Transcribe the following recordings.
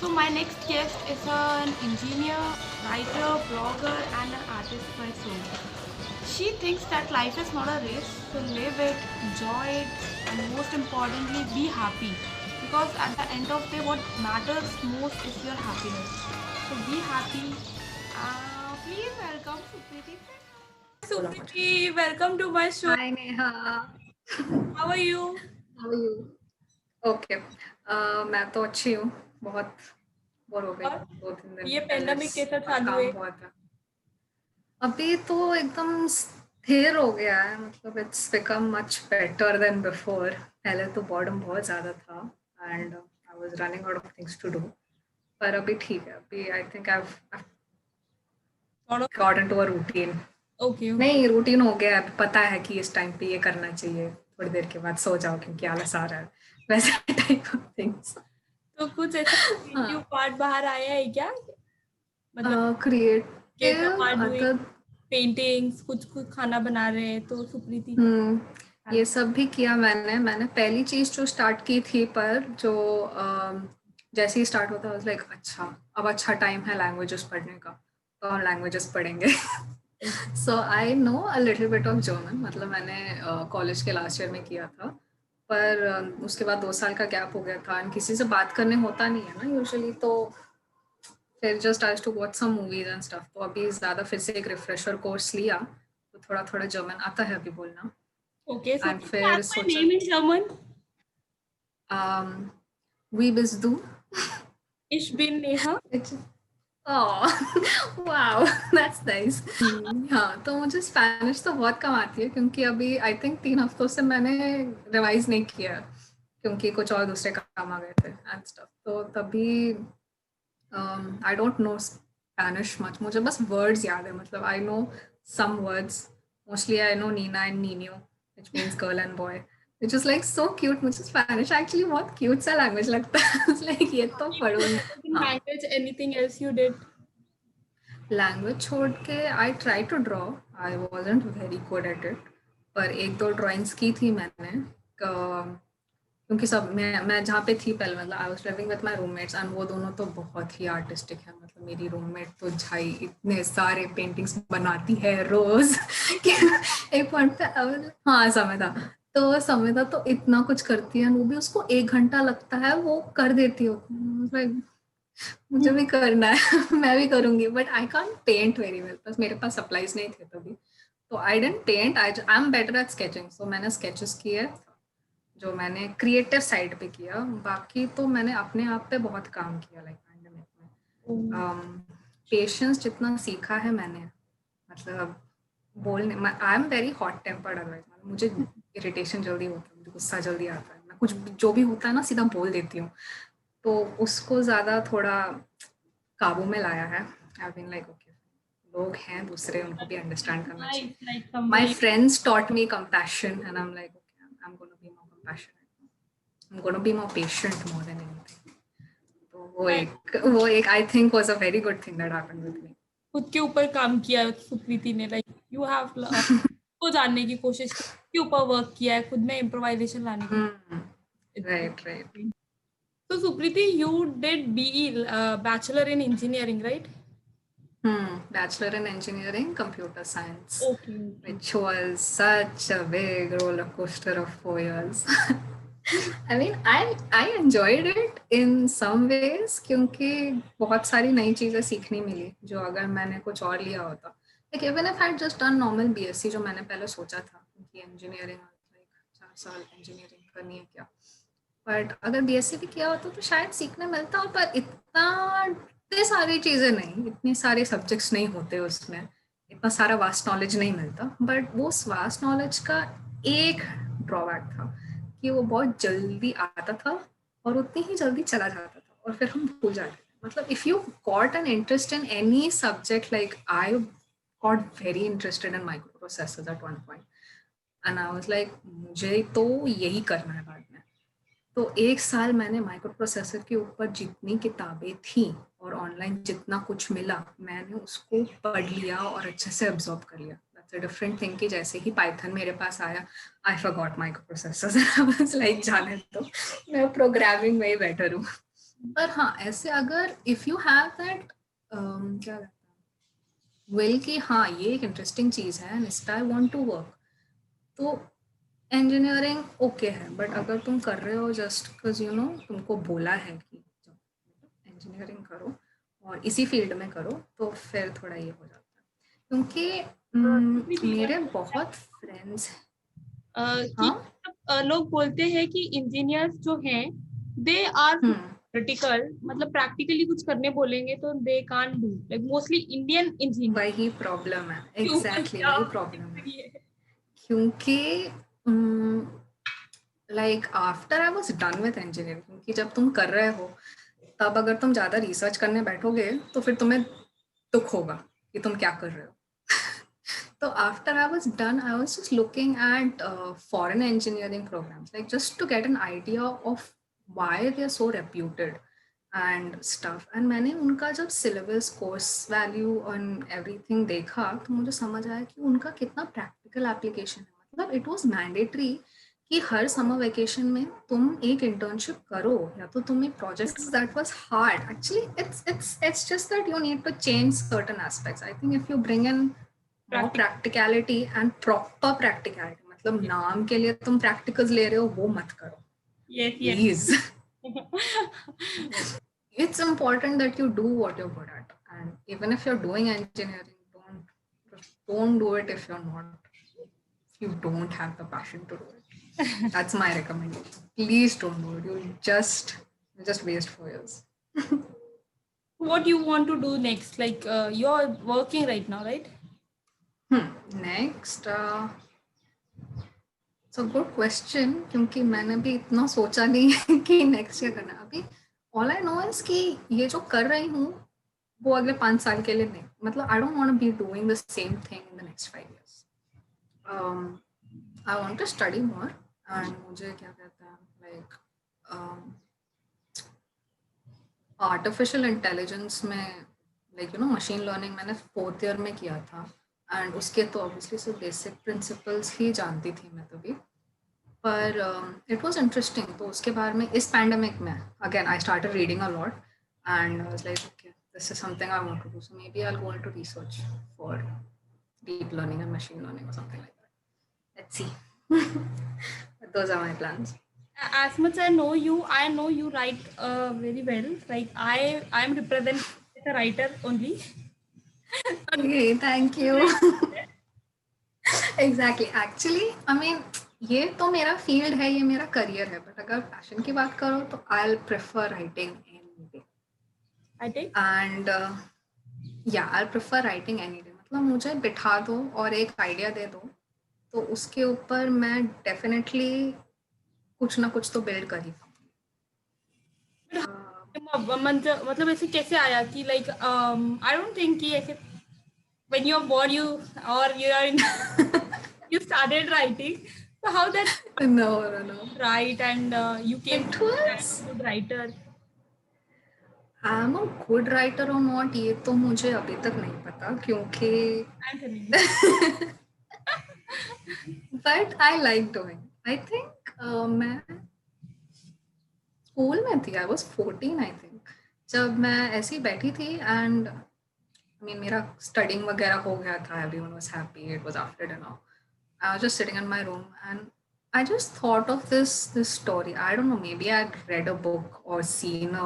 So my next guest is an engineer, writer, blogger, and an artist by soul. She thinks that life is not a race, so live it, enjoy it, and most importantly, be happy. Because at the end of the day, what matters most is your happiness. So be happy. Please welcome Sukriti. बोला कुछ Sukriti, welcome to my show. Hi Neha How are you? How are you okay मैं तो अच्छी हूँ बहुत bore हो गई और 2-3 दिन ये पहले पेंडेमिक कैसा बहुत चालू काम है? हुआ था अभी तो एकदम स्थिर हो गया है मतलब it's become much better than before पहले तो बॉर्डम बहुत ज़्यादा था and I was running out of things to do पर अभी ठीक है अभी I think I got into a routine okay okay. नहीं रूटीन हो गया है पता है कि इस टाइम पे ये करना चाहिए थोड़ी देर के बाद सो जाओ क्योंकि आलस आ रहा है वैसे टाइप ऑफ थिंग्स तो कुछ ऐसा क्रिएटिव हाँ पार्ट बाहर आया है क्या? मतलब creative creative part doing other paintings, कुछ कुछ खाना बना रहे हैं तो सुप्रीति को हम्म ये सब भी किया मैंने पहली चीज जो स्टार्ट की थी पर जो जैसे ही स्टार्ट होता है लाइक अच्छा अब अच्छा टाइम है लैंग्वेजेस पढ़ने का तो हम लैंग्वेजेस पढ़ेंगे so I know a little bit of German मतलब मैंने कॉलेज के लास्ट ईयर में किया था पर उसके बाद 2 साल का गैप हो गया था एंड किसी से बात करने होता नहीं है ना यूजुअली तो फिर just used to watch some movies and stuff तो अभी ज़्यादा फिर से एक रिफ्रेशर कोर्स लिया तो थोड़ा थोड़ा जर्मन आता है अभी बोलना ओके एंड सुप्रीति फिर आस्क माय सोचा नेम इन जर्मन। वी बिस दू Ich bin Neha. Oh wow that's nice हाँ तो मुझे स्पैनिश तो बहुत कम आती है क्योंकि अभी आई थिंक 3 हफ्तों से मैंने रिवाइज नहीं किया क्योंकि कुछ और दूसरे काम आ गए थे एंड स्टफ तो तभी I don't know Spanish much मुझे बस वर्ड्स याद है मतलब I know some words mostly I know नीना एंड नीनियो which means girl and boy which is like so cute मुझे स्पैनिश एक्चुअली बहुत क्यूट सा लैंग्वेज लगता है लाइक ये तो पढ़ो In हाँ language, anything else you did? Language छोड़ के I try to draw I wasn't very good at it पर एक दो ड्राइंग्स की थी मैंने क्योंकि सब मैं जहाँ पे थी पहले मतलब I was living with my roommates and वो दोनों तो बहुत ही आर्टिस्टिक है मतलब मेरी रूममेट तो झाई इतने सारे पेंटिंग्स बनाती है रोज कि एक पॉइंट पे हाँ समय था तो समय था तो इतना कुछ करती है वो भी उसको 1 घंटा लगता है वो कर देती है लाइक मुझे भी करना है मैं भी करूंगी but I can't paint very well बस मेरे पास सप्लाईज नहीं थे तभी तो I didn't paint I am better at sketching so मैंने स्केचेस किए जो मैंने क्रिएटिव साइड पे किया बाकी तो मैंने अपने आप पे बहुत काम किया लाइक पैंडेमिक में पेशेंस जितना सीखा है मैंने मतलब बोलने I am very hot tempered otherwise मतलब मुझे इरिटेशन जल्दी होता है मुझे गुस्सा जल्दी आता है मैं कुछ जो भी होता है ना सीधा बोल देती हूँ तो उसको ज़्यादा थोड़ा काबू में लाया है आई बीन लाइक ओके लोग हैं दूसरे उनको भी अंडरस्टैंड करना चाहिए Nice, like my somebody. Friends taught me compassion and I'm like okay I'm going to be more compassionate I'm going to be more patient more than anything तो वो एक I think was a very good thing that happened with me खुद के ऊपर काम किया है सुप्रीति ने, लाइक यू हैव को जानने की कोशिश की, खुद के ऊपर वर्क किया है, खुद में इम्प्रोवाइजेशन लाने की। Right right So Supriti, you did BE, Bachelor in Engineering, right? bachelor in engineering computer science Okay, okay. which was such a big roller coaster of 4 years I mean, I enjoyed it in some ways क्योंकि बहुत सारी नई चीज़ें सीखने मिली जो अगर मैंने कुछ और लिया होता like even if I had just done normal BSc जो मैंने पहले सोचा था कि engineering like 4 साल engineering करनी है क्या बट अगर बीएससी भी किया होता तो शायद सीखने मिलता पर इतनी सारी चीज़ें नहीं इतने सारे सब्जेक्ट्स नहीं होते उसमें इतना सारा वास्ट नॉलेज नहीं मिलता बट वो वास्ट नॉलेज का एक ड्रॉबैक था कि वो बहुत जल्दी आता था और उतनी ही जल्दी चला जाता था और फिर हम भूल जाते थे मतलब if you got an interest in any subject like I got very interested in microprocessors at one point and I was like मुझे तो यही करना है बाद में तो 1 साल मैंने माइक्रो प्रोसेसर के ऊपर जितनी किताबें थी और ऑनलाइन जितना कुछ मिला मैंने उसको पढ़ लिया और अच्छे से अब्जॉर्ब कर लिया दैट्स अ डिफरेंट थिंग कि जैसे ही पाइथन मेरे पास आया I forgot micro processor like जाने तो मैं प्रोग्रामिंग में ही बेटर हूँ पर हाँ ऐसे अगर इफ यू हैव दैट क्या कहते हैं विल कि हाँ ये एक इंटरेस्टिंग चीज़ है एंड इस पे आई वांट टू वर्क, तो इंजीनियरिंग ओके है। बट अगर तुम कर रहे हो जस्ट बिकॉज यू नो तुमको बोला है कि इंजीनियरिंग करो और इसी फील्ड में करो, तो फिर थोड़ा ये हो जाता है। क्योंकि People मेरे बहुत फ्रेंड्स कि हाँ लोग बोलते हैं कि इंजीनियर्स जो हैं दे आर हम्म प्रैक्टिकल, मतलब प्रैक्टिकली कुछ करने बोलेंगे तो they can't do, like mostly Indian engineer वही प्रॉब्लम है, के ऊपर एग्जैक्टली क्या वही प्रॉब्लम है। theory है? क्योंकि like after I was done with engineering, क्योंकि जब तुम कर रहे हो तब अगर तुम ज़्यादा रिसर्च करने बैठोगे तो फिर तुम्हें दुख होगा कि तुम क्या कर रहे हो। So after I was done, I was just looking at foreign engineering programs, like just to get an idea of why they are so reputed and stuff. And मैंने उनका जब syllabus, course value and everything देखा तो मुझे समझ आया कि उनका कितना practical application है। मतलब it was mandatory कि हर समर वेकेशन में तुम एक इंटर्नशिप करो या तो तुम एक project that was hard actually it's just that you need to change certain aspects. I think if you bring in more Practical. practicality and proper practicality, मतलब नाम के लिए तुम practicals ले रहे हो वो मत करो Yes, yes. please। It's important that you do what you're good at, and even if you're doing engineering, don't do it if you're not, if you don't have the passion to do it. That's my recommendation. Please don't do it. You'll just waste 4 years. What you want to do next? Like you're working right now, right? Next, so good question, क्योंकि मैंने भी इतना सोचा नहीं है कि next year करना है। अभी ऑल आई नो इज कि ये जो कर रही हूँ वो अगले 5 साल के लिए नहीं, मतलब I don't want be doing the same thing in the next 5 years। I want to study more and मुझे क्या कहते हैं लाइक आर्टिफिशियल इंटेलिजेंस में like you know machine learning मैंने 4th ईयर में किया था एंड उसके तो ऑब्वियसली सिर्फ बेसिक प्रिंसिपल्स ही जानती थी मैं तभी। पर इट वाज इंटरेस्टिंग, तो उसके बारे में इस पैंडेमिक में again I started reading a lot and I was like okay this is something I want to do, so maybe I will go into research for deep learning and machine learning और something like that. Let's see. Those are my plans. As much I know you write very well. Like I am represented as a writer only. Okay, thank you। Exactly actually I mean ये तो मेरा field है, ये मेरा career है, but अगर passion की बात करो तो I will prefer writing any day I think. And या I prefer writing any day. मतलब मुझे बिठा दो और एक आइडिया दे दो तो उसके ऊपर मैं डेफिनेटली कुछ ना कुछ तो बिल्ड कर ही मतलब ऐसे कैसे आया कि like I don't think कि ऐसे when you're born you or you are in you started writing, so how that पाऊंगी। No no no, write and you came it to be a was good writer? I am a good writer or not ये तो मुझे अभी तक नहीं पता, क्योंकि I'm telling you. But I like doing, I think मैं स्कूल में थी, आई वाज 14 आई थिंक, जब मैं ऐसे ही बैठी थी एंड आई मीन मेरा स्टडिंग वगैरह हो गया था, everyone was happy, it was after dinner, I was just sitting in my room and I just thought of this story. I don't know, maybe I'd read a book or seen a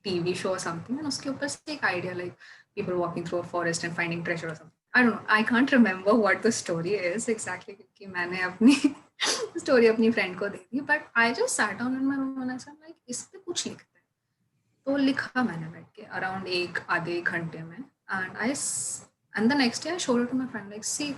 TV show or something, and उसके ऊपर से एक idea like people walking through a forest and finding treasure or something. I don't know. I can't remember what the story is exactly क्योंकि मैंने अपनी story अपनी friend को दे दी. But I just sat down in my room and I said like इस पे कुछ लिखते हैं. तो लिखा मैंने बैठ के around एक आधे घंटे में, and the next day I showed it to my friend like see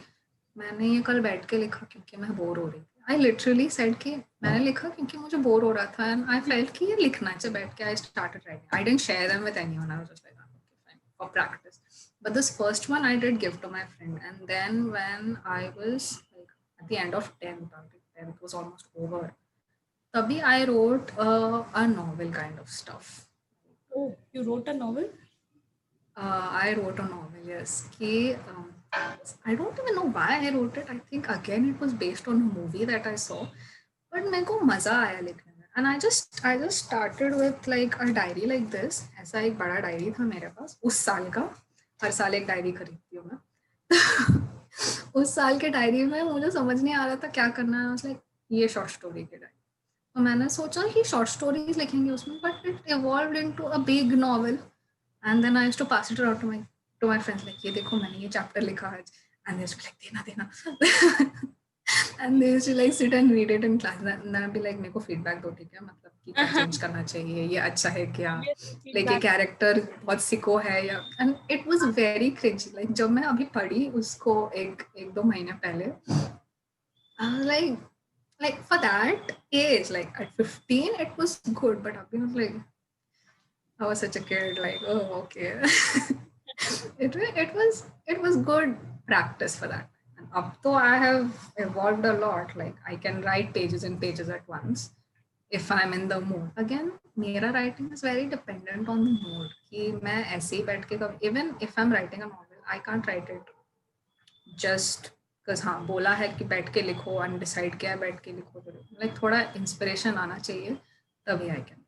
मैंने ये कल बैठ के लिखा क्योंकि मैं बोर हो रही थी। आई लिटरली सेड कि मैंने लिखा क्योंकि मुझे बोर हो रहा था एंड आई फेल्ट कि ये लिखना चाहिए बैठ के। I started writing, I didn't share them with anyone, I was just like okay fine for practice, but this first one I did give to my friend and then when I was like at the end of 10th was almost over, तभी I wrote a novel kind of stuff. Oh, you wrote a novel? I wrote a novel, yes. I don't even know why I wrote it. I think again it was based on a movie that I saw. But मेरे को मजा आया लिखने में। and I just started with like a diary like this. ऐसा एक बड़ा diary था मेरे पास उस साल का. हर साल एक डायरी खरीदती हूँ मैं. उस साल के डायरी में मुझे समझ नहीं आ रहा था क्या करना है. लाइक ये शॉर्ट स्टोरी के डायरी. तो मैंने सोचा कि शॉर्ट स्टोरीज लिखेंगे उसमें, but it evolved into a big novel. And then I used to pass it around to my friends, like ये देखो मैंने ये चैप्टर लिखा आज. And they used to like देना देना. And they used to like sit and read it in class. Then be like मेरे को फीडबैक दो, ठीक है, मतलब कि क्या चेंज करना चाहिए, ये अच्छा है क्या, Obviously, लाइक ये feedback. कैरेक्टर बहुत सिको है या. And it was very cringy. Like जब मैं अभी पढ़ी उसको एक एक दो महीने पहले, like for that age, like at 15 it was good, but I've been like, I was such a kid, like, oh okay. It was good practice for that. And up to I have evolved a lot. Like I can write pages and pages at once if I'm in the mood. Again, मेरा writing is very dependent on the mood. कि मैं ऐसे ही बैठ के even if I'm writing a novel, I can't write it just because हाँ बोला है कि बैठ के लिखो, अनडिसाइड किया है बैठ के लिखो, तो लाइक थोड़ा इंस्पिरेशन आना चाहिए तभी I can.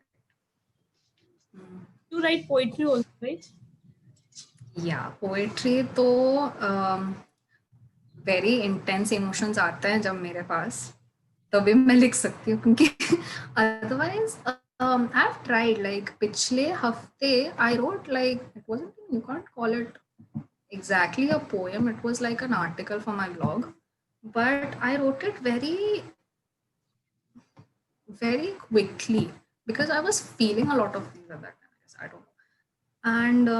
You write poetry also, right? या पोएट्री तो वेरी इंटेंस इमोशंस आते हैं जब मेरे पास, तभी मैं लिख सकती हूँ, क्योंकि otherwise I have tried. Like पिछले हफ्ते I wrote like it wasn't, you can't call it exactly a poem, it was like an article for my blog, but I wrote it very quickly because I was feeling a lot of things at that time. Yes, I don't know. And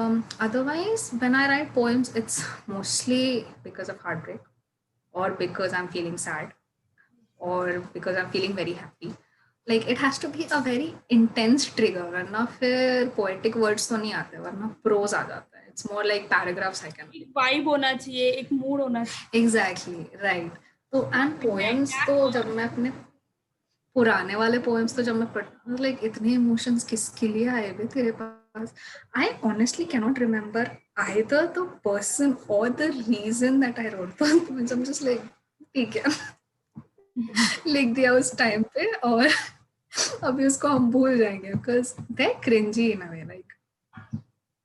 otherwise when I write poems, it's mostly because of heartbreak, or because I'm feeling sad, or because I'm feeling very happy. Like it has to be a very intense trigger, वरना फिर poetic words तो नहीं आते, वरना prose आ जाता है. It's more like paragraphs I can. एक vibe होना चाहिए, एक mood होना चाहिए. Exactly, right. तो and poems तो जब मैं अपने पुराने वाले poems तो जब मैं पढ़ like इतने emotions किसके लिए आए हुए तेरे पास. I honestly cannot remember either the person or the reason that I wrote those poems. I'm just like ठीक है लिख दिया उस टाइम पे और अभी उसको हम भूल जाएंगे because they're cringy in a way. Like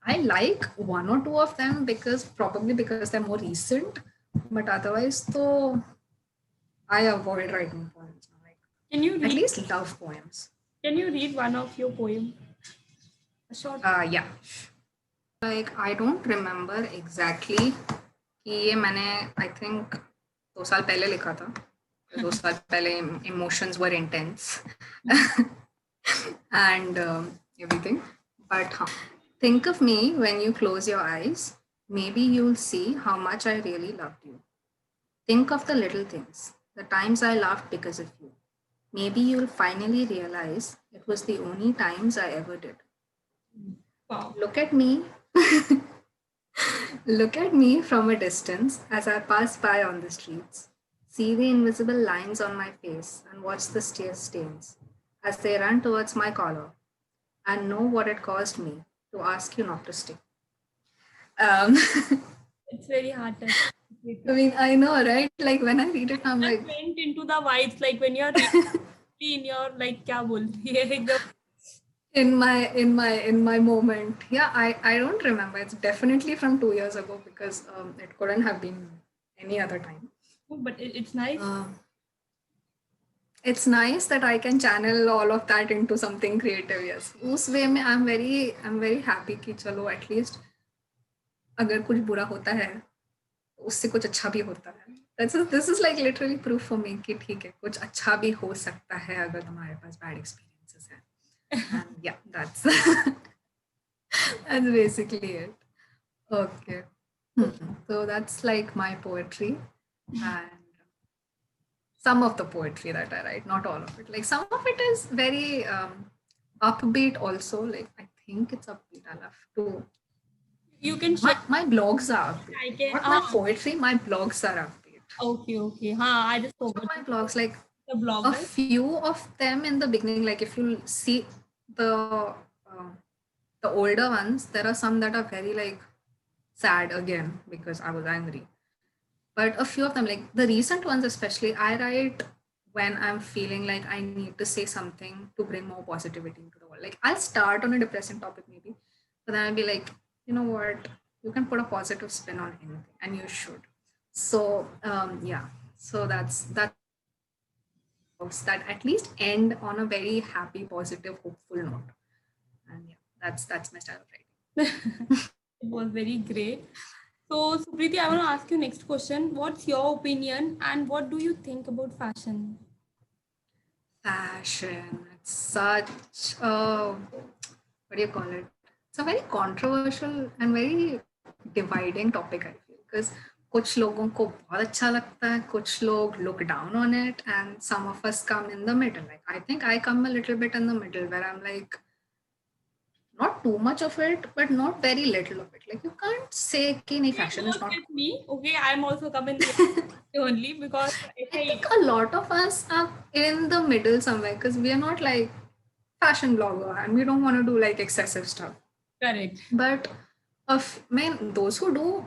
I like one or two of them probably because they're more recent, but otherwise though I avoid writing poems. Like Can you at read? least love poems. Can you read one of your poem? A short. Yeah. Like I don't remember exactly कि ये मैंने I think 2 साल पहले लिखा था. 2 साल पहले emotions were intense and everything. But think of me when you close your eyes. Maybe you'll see how much I really loved you. Think of the little things, the times I laughed because of you. Maybe you'll finally realize it was the only times I ever did. Wow. Look at me. Look at me from a distance as I pass by on the streets. See the invisible lines on my face and watch the tear stains as they run towards my collar, and know what it cost me to ask you not to stay. It's very hard to. I mean, I know, right? Like when I read it, I'm like, went into the vibes, like when you're reading in your like क्या बोल रही है एकदम. in my moment. Yeah, I don't remember. It's definitely from 2 years ago because it couldn't have been any other time. But it's nice. It's nice that I can channel all of that into something creative. Yes, उस way में I'm very happy कि चलो at least अगर कुछ बुरा होता है उससे कुछ अच्छा भी होता है. This is like literally proof for me कि ठीक है कुछ अच्छा भी हो सकता है अगर तुम्हारे पास bad experiences है. And yeah, that's that's basically it. Okay. So that's like my poetry and some of the poetry that I write, not all of it. Like some of it is very upbeat also. Like I think it's upbeat. I'll have to. You can My blogs are upbeat. I can. Not my poetry, my blogs are upbeat. Okay. I just So forgot. my blogs, like The blog, a right? few of them in the beginning, like if you see the older ones, there are some that are very like sad again because I was angry. But a few of them, like the recent ones especially, I write when I'm feeling like I need to say something to bring more positivity into the world. Like I'll start on a depressing topic maybe, but then I'll be like, you know what, you can put a positive spin on anything, and you should. So yeah, so that's blogs that at least end on a very happy, positive, hopeful note. And yeah, that's my style of writing. It was very great. So, Supriti, I want to ask you next question. What's your opinion and what do you think about fashion? Fashion, it's such a, what do you call it? It's a very controversial and very dividing topic, I feel, because कुछ लोगों को बहुत अच्छा लगता है, कुछ लोग look down on it, and some of us come in the middle. Like I think I come a little bit in the middle where I'm like, not too much of it, but not very little of it. Like you can't say कि नहीं, It fashion is goes not with cool. me. Okay, I'm also coming here only because I ऐसा ही think a lot of us are in the middle somewhere because we are not like fashion blogger and we don't want to do like excessive stuff. correct. But of man, those who do,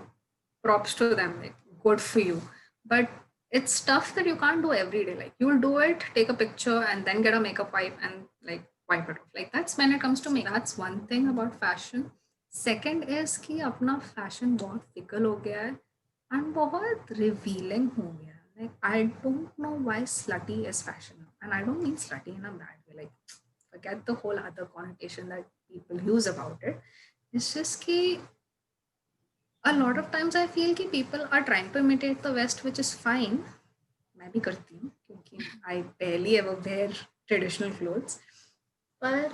props to them. Like good for you. But it's stuff that you can't do every day. Like you'll do it, take a picture, and then get a makeup wipe and like wipe it off. Like that's when it comes to me. That's one thing about fashion. Second is कि अपना fashion बहुत fickle हो गया है and बहुत revealing हो गया है. Like I don't know why slutty is fashion now. And I don't mean slutty in a bad way. Like forget the whole other connotation that people use about it. It's just कि a lot of times I feel कि people are trying to imitate the West, which is fine. मैं भी करती हूँ क्योंकि I barely ever wear traditional clothes. But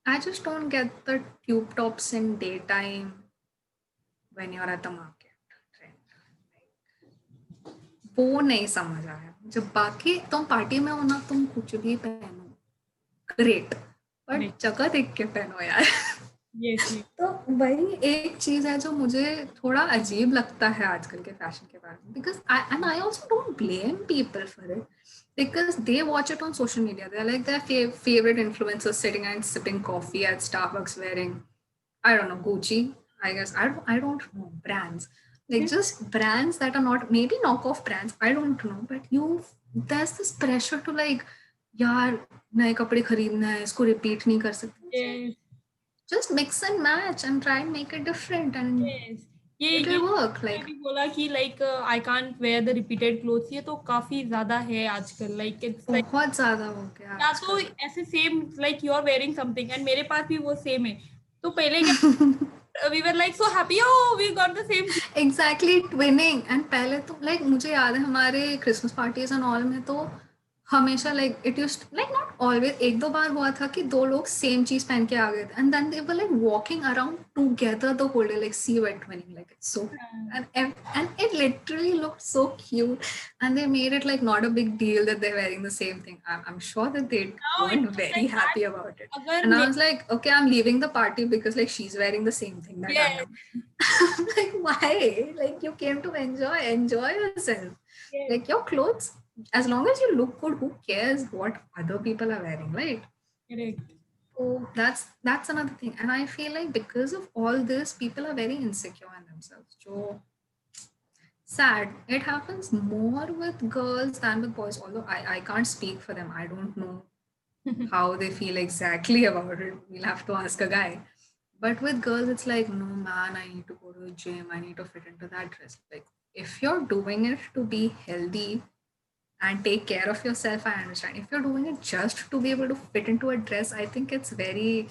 I just don't get the tube tops in daytime when you're at the market trend. वो नहीं समझ आया जब बाकी तुम पार्टी में हो ना, तुम कुछ भी पहनो ग्रेट, बट Correct. जगह देख के पहनो यार. Yes, yes. तो वही एक चीज है जो मुझे थोड़ा अजीब लगता है आजकल के फैशन के बारे में, because I also don't blame people for it because they watch it on social media. They're like their favorite influencers sitting and sipping coffee at Starbucks wearing, I don't know, Gucci. I don't know brands, like just brands that are not, maybe knockoff brands, I don't know, but there's this pressure to like, यार नए कपड़े खरीदना है, इसको repeat नहीं कर सकते. Yes, Just mix and match and try and make it different and yes. ये it will work. मैं Like भी बोला कि like I can't wear the repeated clothes. ये तो काफी ज्यादा है आजकल. Like it's like बहुत ज्यादा हो गया या तो आजकल. ऐसे same like you are wearing something and मेरे पास भी वो सेम है. तो पहले क्या we were like so happy, oh we got the same thing. Exactly twinning. And पहले तो लाइक मुझे याद है हमारे क्रिसमस पार्टीज एंड ऑल में तो हमेशा like it use like not always, एक दो बार हुआ था कि दो लोग सेम चीज पहन के आ गए थे and then they were like walking around together the whole day like see wait twinning, like it's so, and it literally looked so cute, and they made it like not a big deal that they're wearing the same thing. I'm sure that they Now it weren't was very like that. happy about it, अगर and I may was like, okay, I'm leaving the party because like she's wearing the same thing that I yes, am. Like why? Like you came to enjoy yourself. yes, Like your clothes, as long as you look good, who cares what other people are wearing, right? correct. So that's another thing. And I feel like because of all this, people are very insecure in themselves. So sad. It happens more with girls than with boys, although I can't speak for them. I don't know how they feel exactly about it. We'll have to ask a guy. But with girls, it's like, no, man, I need to go to the gym. I need to fit into that dress. Like, if you're doing it to be healthy and take care of yourself, I understand. If you're doing it just to be able to fit into a dress, I think it's very,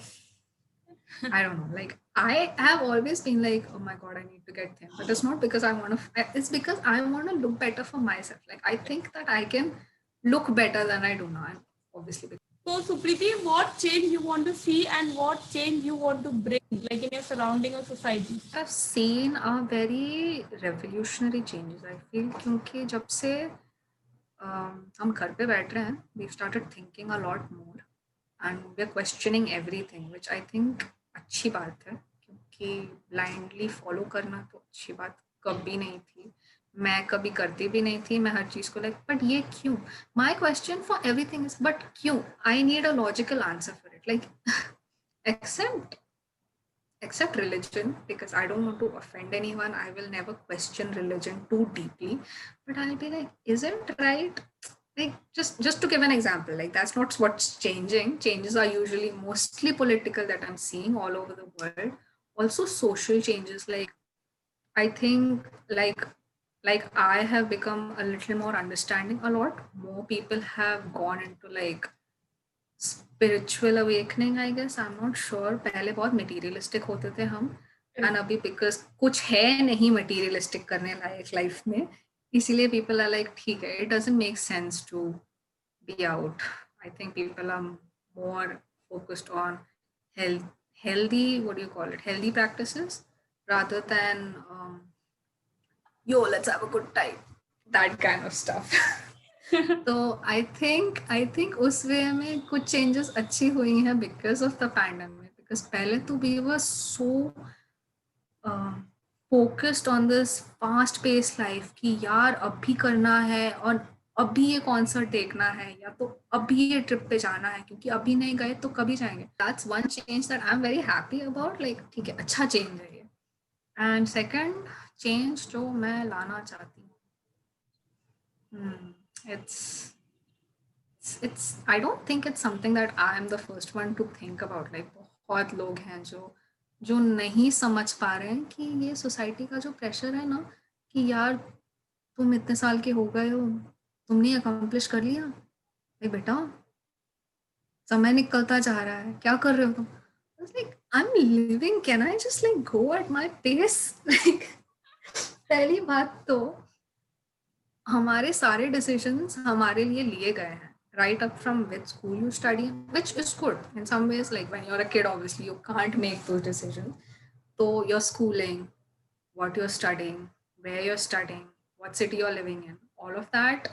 I don't know. Like, I have always been like, oh my God, I need to get thin. But it's not because I want to, it's because I want to look better for myself. Like, I think that I can look better than I do now. And obviously, So Supriti, what change you want to see and what change you want to bring like in your surrounding or society? I've seen a very revolutionary changes. I feel क्योंकि जब से हम घर पे बैठ रहे हैं, we've started thinking a lot more and we're questioning everything, which I think अच्छी बात है क्योंकि blindly follow करना तो अच्छी बात कभी नहीं थी. मैं कभी करती भी नहीं थी. मैं हर चीज को like, but ये क्यों? My question for everything is, but क्यों? I need a logical answer for it. Like, except religion, because I don't want to offend anyone. I will never question religion too deeply, but I'll be like, is it right like just to give an example, like that's not what's changing. Changes are usually mostly political that I'm seeing all over the world. Also social changes, like I think like I have become a little more understanding. A lot more people have gone into like spiritual awakening, I guess. I'm not sure. पहले बहुत materialistic होते थे हम, and अभी because कुछ है नहीं materialistic करने लायक life में, इसीलिए people are like ठीक है, it doesn't make sense to be out. I think people are more focused on health, healthy, what do you call it, healthy practices rather than yo, let's have a good time, that kind of stuff. तो I think उस वे में कुछ changes अच्छी हुई हैं because of the pandemic, because पहले तो we were so focused on this fast pace life कि यार अभी करना है और अभी ये कॉन्सर्ट देखना है या तो अभी ये ट्रिप पे जाना है, क्योंकि अभी नहीं गए तो कभी जाएंगे. That's one change that I am very happy about. Like ठीक है, अच्छा चेंज है ये. एंड सेकंड चेंज जो मैं लाना चाहती हूँ, it's I don't think it's something that I am the first one to think about. Like बहुत लोग हैं जो नहीं समझ पा रहे हैं कि ये सोसाइटी का जो प्रेशर है ना, कि यार तुम इतने साल के हो गए हो, तुमने अकम्प्लिश कर लिया. भाई बेटा, समय निकलता जा रहा है, क्या कर रहे हो तुम? Like I am living, can I just like go at my pace? Like पहली बात तो हमारे सारे डिसीजंस हमारे लिए लिए गए हैं, right up from which school you study, which is good in some ways. Like when you're a kid, obviously you can't make those decisions. So your schooling, what you're studying, where you're studying, what city you're living in, all of that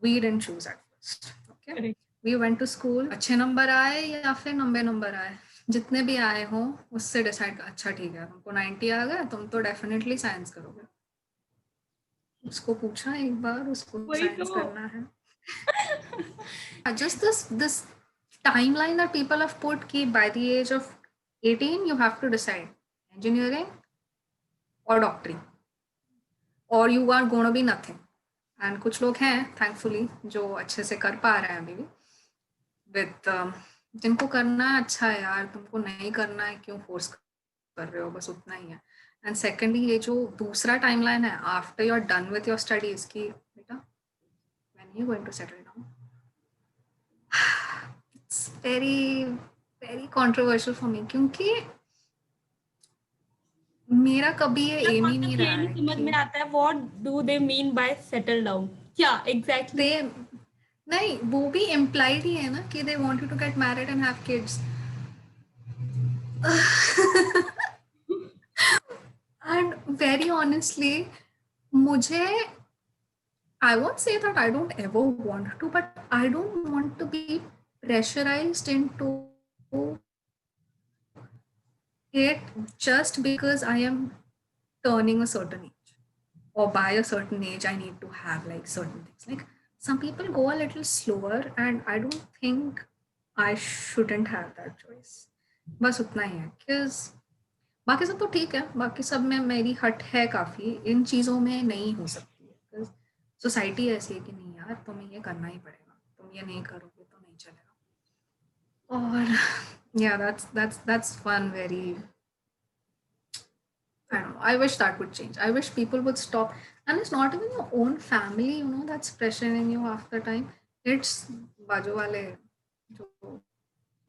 we didn't choose at first. Okay. Correct. We went to school, अच्छे number आए या फिर number आए, जितने भी आए हो उससे डिसाइड, अच्छा ठीक है तुमको 90 आ गए, तुम तो डेफिनेटली साइंस करोगे. उसको पूछा एक बार, उसको वही साइंस तो. करना है. Just this timeline that people have put कि by the age of 18 you have to decide engineering or doctory or you are going to be nothing. And कुछ लोग हैं thankfully जो अच्छे से कर पा रहे हैं अभी भी, with जिनको करना है अच्छा है यार, तुमको नहीं करना है क्यों फोर्स कर रहे हो, बस उतना ही है. एंड सेकेंडली ये जो दूसरा टाइमलाइन है after you are done with your studies की बेटा when you going to settle down, it's very very controversial for me, क्योंकि मेरा कभी ये एम ही नहीं रहा है समझ में आता है what do they mean by settle down. क्या एग्जैक्टली दे नहीं, वो भी इम्प्लाइड ही है ना कि they want you to get married and have kids. And very honestly मुझे, I won't say that I don't ever want to, but I don't want to be pressurized into it just because I am turning a certain age, or by a certain age I need to have like certain things. Like some people go a little slower and I don't think I shouldn't have that choice. बस उतना ही है, because बाकी सब तो ठीक है, बाकी सब में मेरी हट है काफ़ी, इन चीज़ों में नहीं हो सकती है. सोसाइटी ऐसी है कि नहीं यार तुम्हें ये करना ही पड़ेगा, तुम ये नहीं करोगे तो नहीं चलेगा. और yeah, that's one very, I don't know, I wish that would change. I wish people would stop, and it's not even your own family, you know, that's pressuring you after time. It's बाजू वाले जो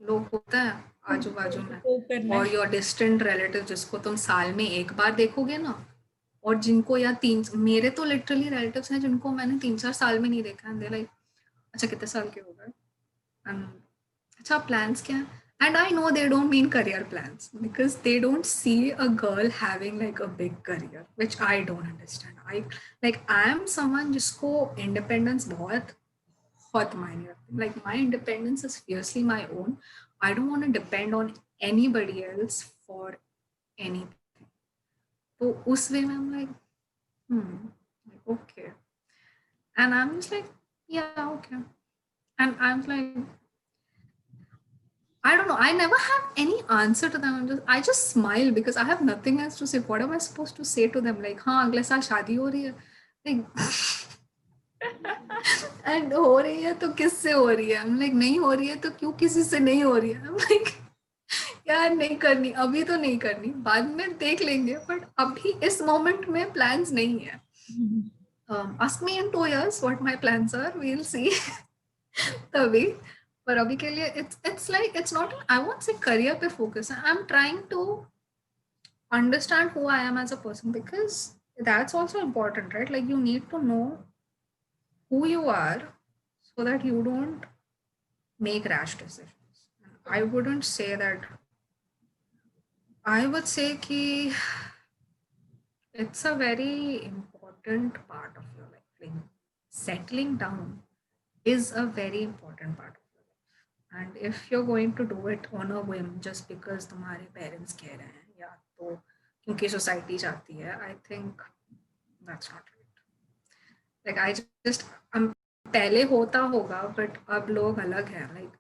लोग होते हैं आजू बाजू में, और योर डिस्टेंट रिलेटिव जिसको तुम साल में एक बार देखोगे ना, और जिनको या मेरे तो लिटरली रिलेटिव्स हैं जिनको मैंने 3-4 साल में नहीं देखा. एंड दे लाइक अच्छा कितने साल के हो गए, एंड अच्छा प्लान्स क्या है. And I know they don't mean career plans because they don't see a girl having like a big career, which I don't understand. I am someone जिसको इंडिपेंडेंस बहुत बहुत मायने रखती. Like my independence is fiercely my own. I don't want to depend on anybody else for anything. तो उस वे में I'm like okay, and I'm just like yeah, okay. And I'm like I don't know, I never have any answer to them. I just smile because I have nothing else to say. What am I supposed to say to them? Like हाँ अगले साल शादी हो रही है, like and हो रही है तो किससे हो रही है? I'm like, नहीं हो रही है तो क्यों किसी से नहीं हो रही है? I'm like, यार नहीं करनी, अभी तो नहीं करनी, बाद में देख लेंगे, बट अभी इस मोमेंट में प्लान्स नहीं है. Ask me in 2 years what my plans are, we'll see. तभी, पर अभी के लिए it's like it's not, I won't say career पे focus है. I'm trying to understand who I am as a person, because that's also important, right? Like you need to know who you are so that you don't make rash decisions. I wouldn't say that. I would say कि it's a very important part of your life. Like settling down is a very important part of your life. And if you're going to do it on a whim just because तुम्हारे parents कह रहे हैं या तो क्योंकि society चाहती है, I think that's not right. Like I just पहले होता होगा, but अब लोग अलग हैं. Like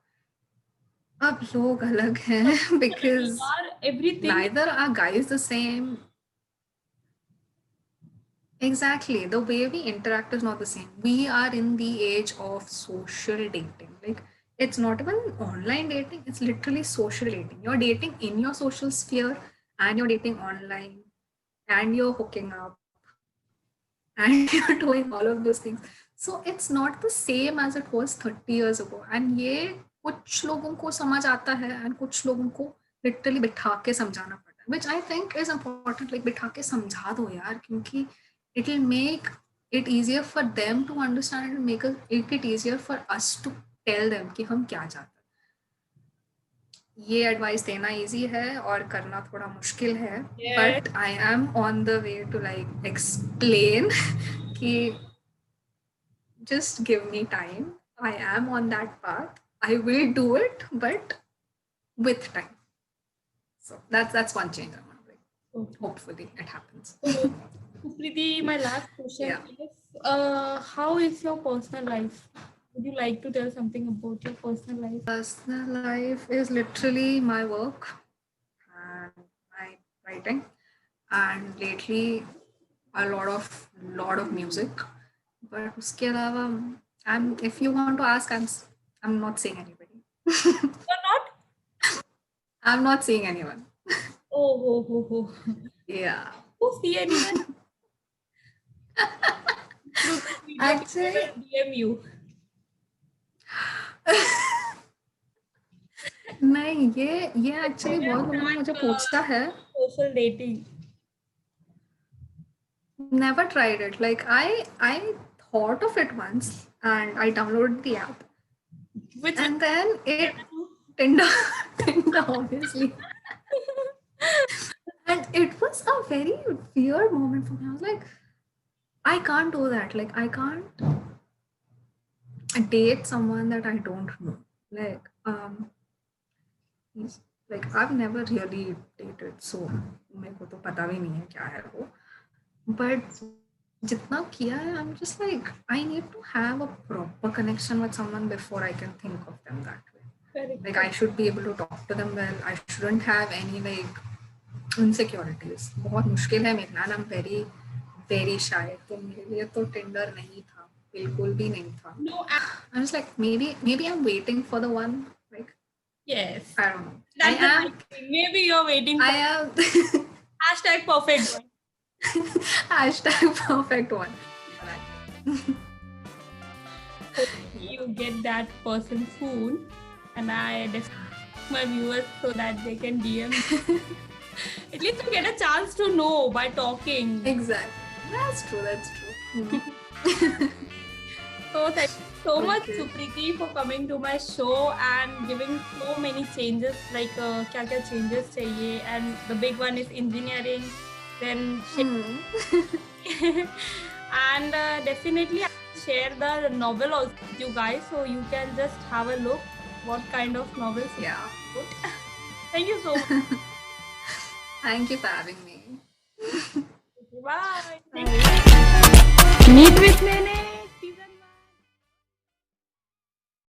अब लोग अलग हैं because everything. neither are guys the same. Exactly. The way we interact is not the same. We are in the age of social dating. Like, it's not even online dating, it's literally social dating. You're dating in your social sphere and you're dating online and you're hooking up and you're doing all of those things. So it's not the same as it was 30 years ago. And ये कुछ लोगों को समझ आता है and कुछ लोगों को literally बिठा के समझाना पड़ता है, which I think is important. Like बिठा के समझा दो यार, क्योंकि it will make it easier for them to understand and make it easier for us to tell them कि हम क्या चाहते हैं. ये एडवाइस देना इजी है और करना थोड़ा मुश्किल है, but I am on the way to like explain कि just give me time. I am on that path. I will do it, but with time. So that's one change I want to bring. Okay. Hopefully it happens. Supriti, my last question Yeah. is, how is your personal life? Would you like to tell something about your personal life? Personal life is literally my work and my writing, and lately a lot of music. But उसके अलावा, if you want to ask, I'm not seeing anybody. You're not? I'm not seeing anyone. Oh. Yeah. Who see anyone? Actually, DM you. नहीं, ये actually बहुत लोगों ने मुझे पूछा है. Social dating. Never tried it. Like I thought of it once and I downloaded the app. Which And then it Tinder obviously. And it was a very weird moment for me. I was like, I can't do that. Like I can't date someone that I don't know. Like I've never really dated, so मेरे को तो पता भी नहीं है क्या है वो. But जितना किया है, I'm just like, I need to have a proper connection with someone before I can think of them that way. Correct. Like I should be able to talk to them well. I shouldn't have any like insecurities. बहुत मुश्किल है मेरे लिए. I'm very very shy. तो मेरे लिए तो Tinder नहीं था, बिल्कुल भी नहीं था. No, I was like, maybe I'm waiting for the one. Like, yes. I don't know. That's the right thing. Maybe you're waiting for I am. hashtag perfect one. Hashtag perfect one. You get that person soon, and I definitely my viewers so that they can DM. At least you get a chance to know by talking. Exactly. That's true. So thank you so much, Supriti, for coming to my show and giving so many changes, like क्या changes चाहिए, and the big one is engineering, then and definitely I'll share the novel also with you guys, so you can just have a look what kind of novels. Yeah. Thank you so much. Thank you for having me. Bye. Bye. Meet with Nene.